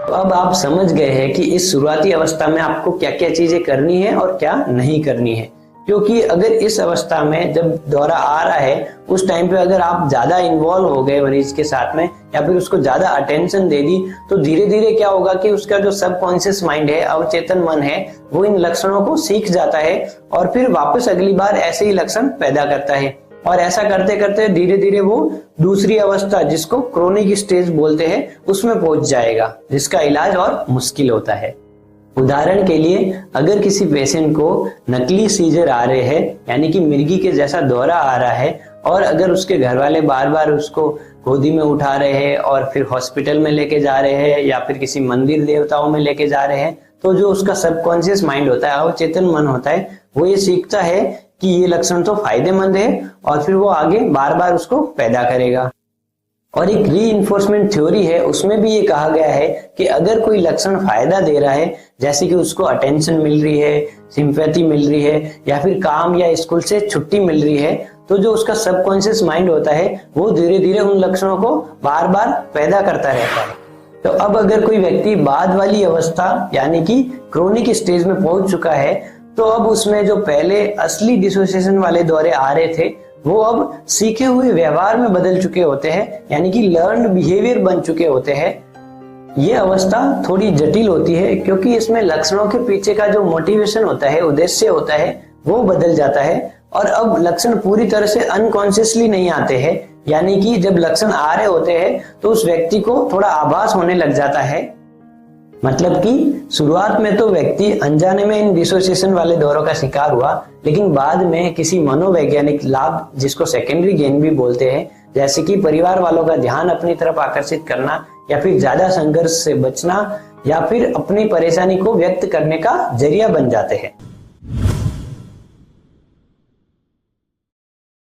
तो अब आप समझ गए हैं कि इस शुरुआती अवस्था में आपको क्या क्या चीजें करनी है और क्या नहीं करनी है। क्योंकि अगर इस अवस्था में जब दौरा आ रहा है उस टाइम पे अगर आप ज्यादा इन्वॉल्व हो गए मरीज के साथ में या फिर उसको ज्यादा अटेंशन दे दी तो धीरे धीरे क्या होगा कि उसका जो सबकॉन्शियस माइंड है, अवचेतन मन है, वो इन लक्षणों को सीख जाता है और फिर वापस अगली बार ऐसे ही लक्षण पैदा करता है। और ऐसा करते करते धीरे धीरे वो दूसरी अवस्था जिसको क्रोनिक स्टेज बोलते हैं उसमें पहुंच जाएगा, जिसका इलाज और मुश्किल होता है। उदाहरण के लिए अगर किसी पेशेंट को नकली सीजर आ रहे हैं, यानी कि मिर्गी के जैसा दौरा आ रहा है, और अगर उसके घर वाले बार बार उसको गोदी में उठा रहे हैं और फिर हॉस्पिटल में लेके जा रहे हैं या फिर किसी मंदिर देवताओं में लेके जा रहे हैं, तो जो उसका सबकॉन्शियस माइंड होता है, अवचेतन मन होता है, वो ये सीखता है कि ये लक्षण तो फायदेमंद है और फिर वो आगे बार बार उसको पैदा करेगा। और एक रीइंफोर्समेंट थ्योरी है, उसमें भी ये कहा गया है कि अगर कोई लक्षण फायदा दे रहा है, जैसे कि उसको अटेंशन मिल रही है, सिंपैथी मिल रही है या फिर काम या स्कूल से छुट्टी मिल रही है, तो जो उसका सबकॉन्शियस माइंड होता है वो धीरे धीरे उन लक्षणों को बार बार पैदा करता रहता है। तो अब अगर कोई व्यक्ति बाद वाली अवस्था यानी कि क्रोनिक स्टेज में पहुंच चुका है, तो अब उसमें जो पहले असली डिसोसिएशन वाले दौरे आ रहे थे वो अब सीखे हुए व्यवहार में बदल चुके होते हैं, यानी कि लर्न्ड बिहेवियर बन चुके होते हैं। ये अवस्था थोड़ी जटिल होती है क्योंकि इसमें लक्षणों के पीछे का जो मोटिवेशन होता है, उद्देश्य होता है, वो बदल जाता है और अब लक्षण पूरी तरह से अनकॉन्शियसली नहीं आते हैं, यानी कि जब लक्षण आ रहे होते हैं तो उस व्यक्ति को थोड़ा आभास होने लग जाता है। मतलब कि शुरुआत में तो व्यक्ति अनजाने में इन डिसोसिएशन वाले दौरों का शिकार हुआ, लेकिन बाद में किसी मनोवैज्ञानिक लाभ, जिसको सेकेंडरी गेन भी बोलते हैं, जैसे कि परिवार वालों का ध्यान अपनी तरफ आकर्षित करना या फिर ज्यादा संघर्ष से बचना या फिर अपनी परेशानी को व्यक्त करने का जरिया बन जाते हैं।